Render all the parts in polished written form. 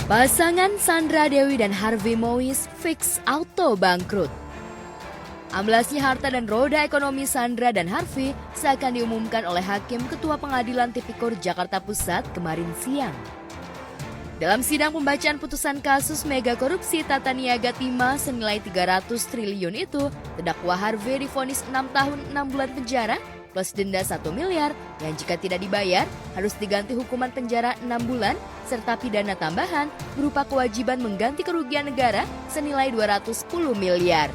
Pasangan Sandra Dewi dan Harvey Mois fix auto bangkrut. Amblasnya harta dan roda ekonomi Sandra dan Harvey seakan diumumkan oleh Hakim Ketua Pengadilan Tipikor Jakarta Pusat kemarin siang. Dalam sidang pembacaan putusan kasus mega korupsi tata niaga timah senilai 300 triliun itu, terdakwa Harvey divonis 6 tahun 6 bulan penjara plus denda 1 miliar yang jika tidak dibayar harus diganti hukuman penjara 6 bulan serta pidana tambahan berupa kewajiban mengganti kerugian negara senilai 210 miliar.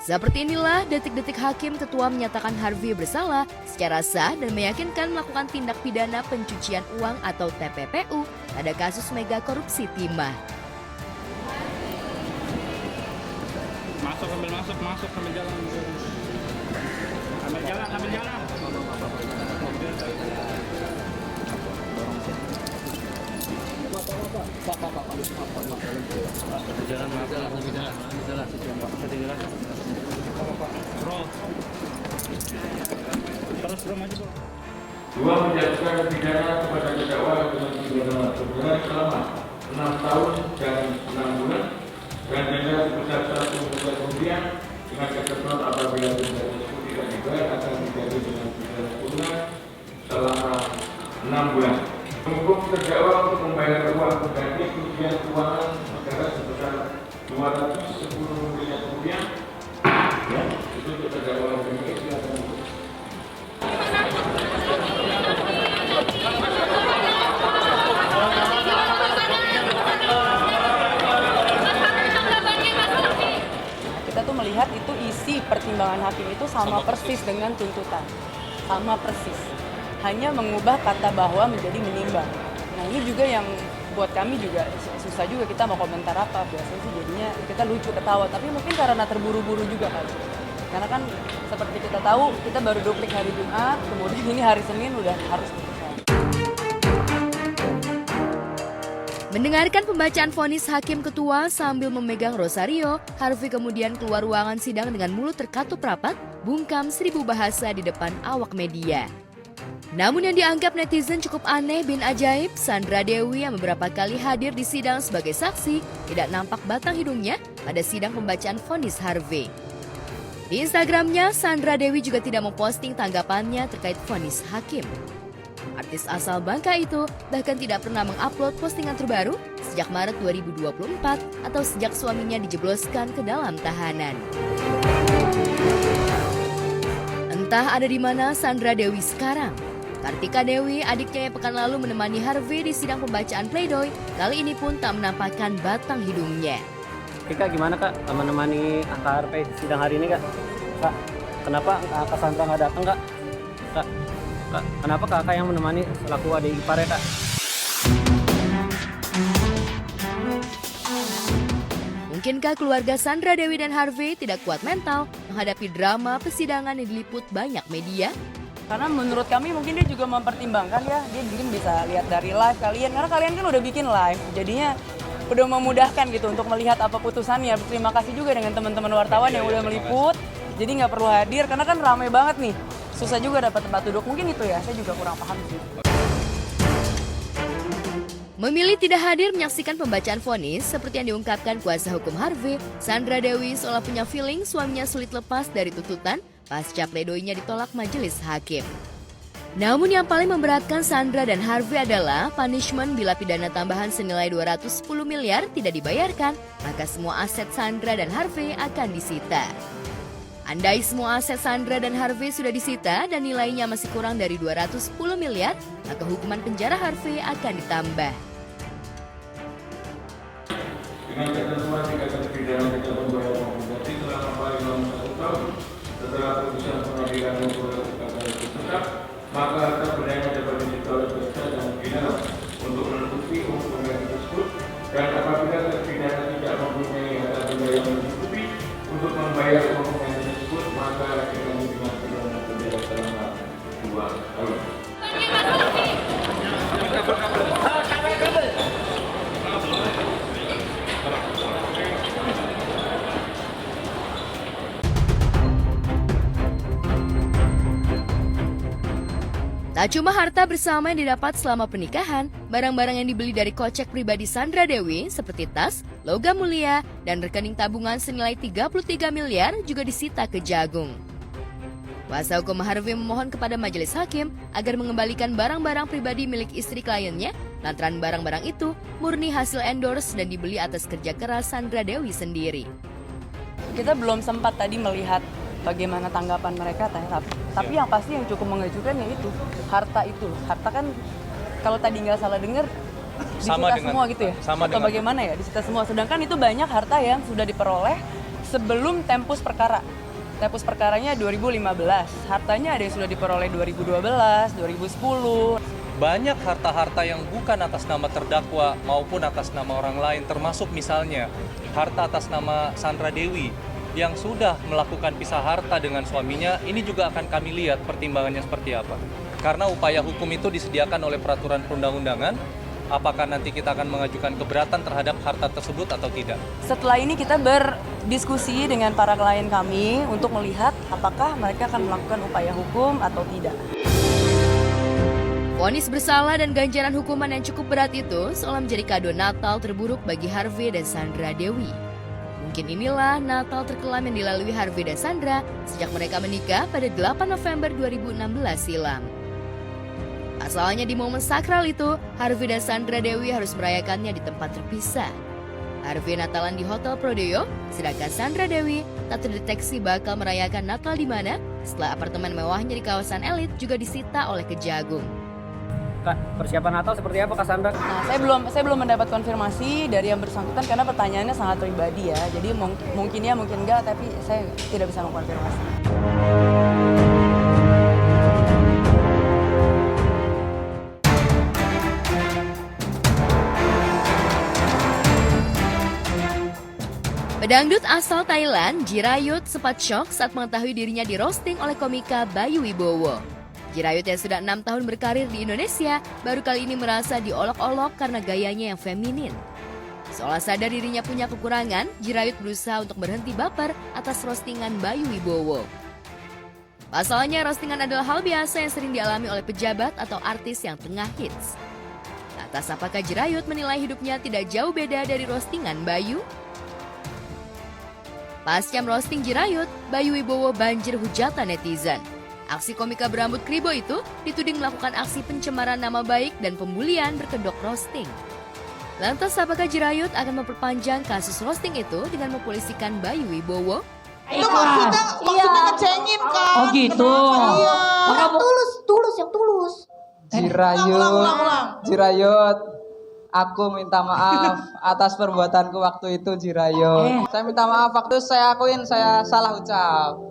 Seperti inilah detik-detik Hakim Ketua menyatakan Harvey bersalah secara sah dan meyakinkan melakukan tindak pidana pencucian uang atau TPPU pada kasus mega korupsi timah. Masuk sambil jalan. Sambil jalan. Terus maju, Bro. 2. Menjatuhkan pidana kepada terdakwa dengan pidana penjara selama 6 tahun dan 6 bulan dan denda sebesar 1 miliar rupiah dengan ketentuan apabila denda tersebut tidak dibayar akan diganti dengan pidana kurungan selama 6 bulan. Menghukum terdakwa untuk membayar uang pengganti kerugian keuangan negara sebesar 210 miliar rupiah. Ya, itu untuk terdakwa ini silakan. Kita tuh melihat itu isi pertimbangan hakim itu sama persis dengan tuntutan, sama persis. Hanya mengubah kata bahwa menjadi menimbang. Nah ini juga yang buat kami juga susah juga kita mau komentar apa. Biasanya sih jadinya kita lucu ketawa, tapi mungkin karena terburu-buru juga kali. Karena kan seperti kita tahu kita baru duplik hari Jumat, kemudian ini hari Senin udah harus putusan. Mendengarkan pembacaan vonis Hakim Ketua sambil memegang rosario, Harvey kemudian keluar ruangan sidang dengan mulut terkatup rapat, bungkam 1000 bahasa di depan awak media. Namun yang dianggap netizen cukup aneh bin ajaib, Sandra Dewi yang beberapa kali hadir di sidang sebagai saksi tidak nampak batang hidungnya pada sidang pembacaan vonis Harvey. Di Instagramnya, Sandra Dewi juga tidak memposting tanggapannya terkait vonis hakim. Artis asal Bangka itu bahkan tidak pernah mengupload postingan terbaru sejak Maret 2024 atau sejak suaminya dijebloskan ke dalam tahanan. Entah ada di mana Sandra Dewi sekarang. Kartika Dewi, adiknya yang pekan lalu menemani Harvey di sidang pembacaan pledoi, kali ini pun tak menampakkan batang hidungnya. Kak, gimana Kak menemani Kak Harvey di sidang hari ini Kak? Kak, kenapa Kak Sandra nggak datang Kak? Kak, kenapa Kakak yang menemani selaku adik ipar ya Kak? Mungkinkah keluarga Sandra Dewi dan Harvey tidak kuat mental menghadapi drama persidangan yang diliput banyak media? Karena menurut kami mungkin dia juga mempertimbangkan ya, dia mungkin bisa lihat dari live kalian, karena kalian kan udah bikin live, jadinya udah memudahkan gitu untuk melihat apa putusannya. Terima kasih juga dengan teman-teman wartawan yang udah meliput, jadi nggak perlu hadir karena kan ramai banget nih, susah juga dapat tempat duduk, mungkin itu ya, saya juga kurang paham sih. Memilih tidak hadir menyaksikan pembacaan vonis seperti yang diungkapkan kuasa hukum Harvey, Sandra Dewi seolah punya feeling suaminya sulit lepas dari tuntutan pasca pledoinya ditolak majelis hakim. Namun yang paling memberatkan Sandra dan Harvey adalah punishment bila pidana tambahan senilai 210 miliar tidak dibayarkan, maka semua aset Sandra dan Harvey akan disita. Andai semua aset Sandra dan Harvey sudah disita dan nilainya masih kurang dari 210 miliar, maka hukuman penjara Harvey akan ditambah. Dengan ketentuan jika terpidana tidak membayar uang pengganti selama paling lama 1 tahun setelah putusan pengadilan negeri tetap, maka harta bendanya dapat disita oleh jaksa dan pidana untuk menutupi uang pengganti tersebut, dan apabila terpidana tidak mempunyai harta benda yang mencukupi untuk membayar uang pengganti tersebut, maka dengan pidana penjara selama 2 tahun. Tak cuma harta bersama yang didapat selama pernikahan, barang-barang yang dibeli dari kocek pribadi Sandra Dewi seperti tas, logam mulia, dan rekening tabungan senilai 33 miliar juga disita Kejagung. Kuasa hukum Harvey memohon kepada majelis hakim agar mengembalikan barang-barang pribadi milik istri kliennya, lantaran barang-barang itu murni hasil endorse dan dibeli atas kerja keras Sandra Dewi sendiri. Kita belum sempat tadi melihat bagaimana tanggapan mereka, tapi yang pasti yang cukup mengejutkan yaitu harta itu. Harta kan kalau tadi nggak salah dengar disita semua gitu ya? Atau bagaimana ya, disita semua. Sedangkan itu banyak harta yang sudah diperoleh sebelum tempus perkara. Tempus perkaranya 2015, hartanya ada yang sudah diperoleh 2012, 2010. Banyak harta-harta yang bukan atas nama terdakwa maupun atas nama orang lain, termasuk misalnya harta atas nama Sandra Dewi yang sudah melakukan pisah harta dengan suaminya. Ini juga akan kami lihat pertimbangannya seperti apa. Karena upaya hukum itu disediakan oleh peraturan perundang-undangan, apakah nanti kita akan mengajukan keberatan terhadap harta tersebut atau tidak. Setelah ini kita berdiskusi dengan para klien kami untuk melihat apakah mereka akan melakukan upaya hukum atau tidak. Vonis bersalah dan ganjaran hukuman yang cukup berat itu seolah menjadi kado Natal terburuk bagi Harvey dan Sandra Dewi. Mungkin inilah Natal terkelam yang dilalui Harvey dan Sandra sejak mereka menikah pada 8 November 2016 silam. Asalnya di momen sakral itu, Harvey dan Sandra Dewi harus merayakannya di tempat terpisah. Harvey Natalan di Hotel Prodeo, sedangkan Sandra Dewi tak terdeteksi bakal merayakan Natal di mana setelah apartemen mewahnya di kawasan elit juga disita oleh Kejagung. Kak, persiapan Natal seperti apa Kak Sandra? Nah, saya belum mendapat konfirmasi dari yang bersangkutan karena pertanyaannya sangat pribadi ya. Jadi mungkin ya, mungkin enggak, tapi saya tidak bisa mengkonfirmasi. Pedangdut asal Thailand, Jirayut sempat syok saat mengetahui dirinya di roasting oleh komika Bayu Wibowo. Jirayut yang sudah 6 tahun berkarir di Indonesia, baru kali ini merasa diolok-olok karena gayanya yang feminin. Seolah sadar dirinya punya kekurangan, Jirayut berusaha untuk berhenti baper atas roastingan Bayu Wibowo. Pasalnya, roastingan adalah hal biasa yang sering dialami oleh pejabat atau artis yang tengah hits. Lantas apakah Jirayut menilai hidupnya tidak jauh beda dari roastingan Bayu? Pasca roasting Jirayut, Bayu Wibowo banjir hujatan netizen. Aksi komika berambut kribo itu dituding melakukan aksi pencemaran nama baik dan pembulian berkedok roasting. Lantas apakah Jirayut akan memperpanjang kasus roasting itu dengan mempolisikan Bayu Wibowo? Itu maksudnya ngecengin kan. Oh gitu. Iya. Yang tulus. Jirayut, aku minta maaf atas perbuatanku waktu itu, Jirayut. Saya minta maaf, waktu saya akuin saya salah ucap.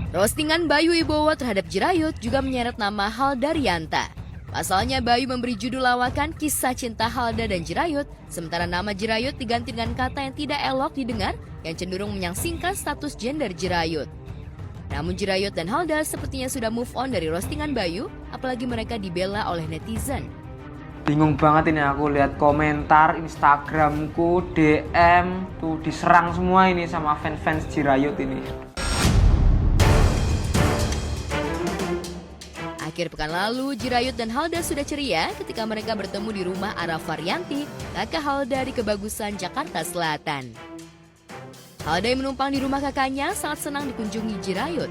Roastingan Bayu Wibowo terhadap Jirayut juga menyeret nama Halda Rianta. Pasalnya Bayu memberi judul lawakan Kisah Cinta Halda dan Jirayut, sementara nama Jirayut diganti dengan kata yang tidak elok didengar yang cenderung menyangsingkan status gender Jirayut. Namun Jirayut dan Halda sepertinya sudah move on dari roastingan Bayu, apalagi mereka dibela oleh netizen. Bingung banget ini aku lihat komentar Instagramku, DM, tuh diserang semua ini sama fans-fans Jirayut ini. Akhir pekan lalu, Jirayut dan Halda sudah ceria ketika mereka bertemu di rumah Arafa Rianti, kakak Halda di Kebagusan, Jakarta Selatan. Halda yang menumpang di rumah kakaknya sangat senang dikunjungi Jirayut.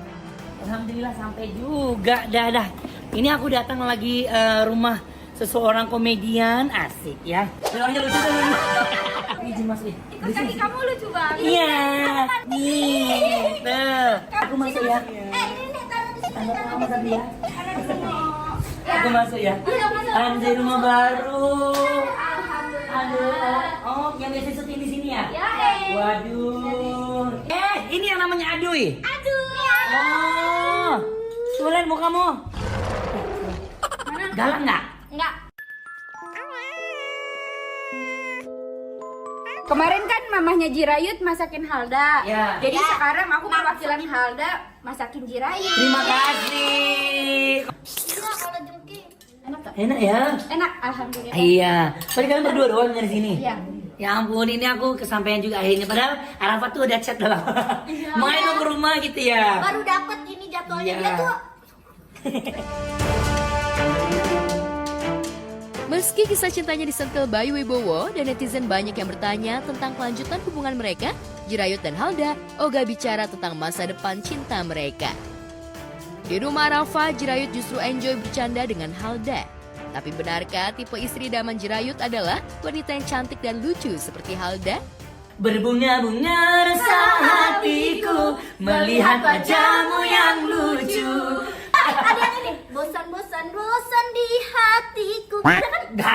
Alhamdulillah sampai juga, dah. Ini aku datang lagi rumah seseorang komedian, asik ya. Orangnya lucu kan? Izin Mas. Ikut kaki kamu lucu banget. Iya, nih, tuh. Aku masuk ya. Ini taruh di sini. Taruh tadi ya. Aku masuk ya. Anjay, rumah baru. Alhamdulillah. Oh, yang biasa syuting di sini ya? Ya, Waduh. Ini yang namanya Aduy. Aduh. Oh, coba lihat mukamu. Galak nggak? Enggak. Kemarin kan mamahnya Jirayut masakin Halda. Ya. Jadi sekarang aku perwakilan Halda masakin Jirayut. Terima kasih. Iya, kalau jengking. Enak gak? Enak ya? Enak, alhamdulillah. Iya. Tadi kalian berdua doang dari sini? Iya. Ya ampun, ini aku kesampaian juga akhirnya. Padahal Arafat tuh udah chat dalam. Main mau ke rumah gitu ya. Baru dapet ini jadwalnya. Iya. Dia tuh Meski kisah cintanya disentil Bayu Wibowo dan netizen banyak yang bertanya tentang kelanjutan hubungan mereka, Jirayut dan Halda ogah bicara tentang masa depan cinta mereka. Di rumah Rafa, Jirayut justru enjoy bercanda dengan Halda. Tapi benarkah tipe istri idaman Jirayut adalah wanita yang cantik dan lucu seperti Halda? Berbunga-bunga rasa hatiku melihat wajahmu yang lucu. Ada yang ini, bosan di hatiku. Gak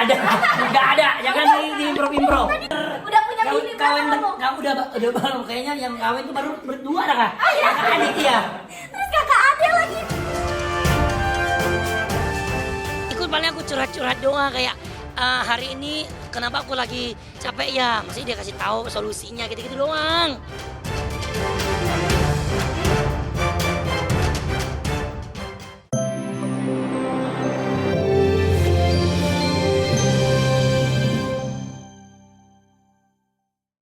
ada, jangan di impro. Udah punya bini Kawin berapa kamu? kamu udah baru kayaknya yang kawin tuh baru berdua dah kak. Kakak adik ya. Terus kakak ada lagi. Ikut paling aku curhat-curhat doang kayak hari ini kenapa aku lagi capek ya, masih dia kasih tahu solusinya gitu-gitu doang.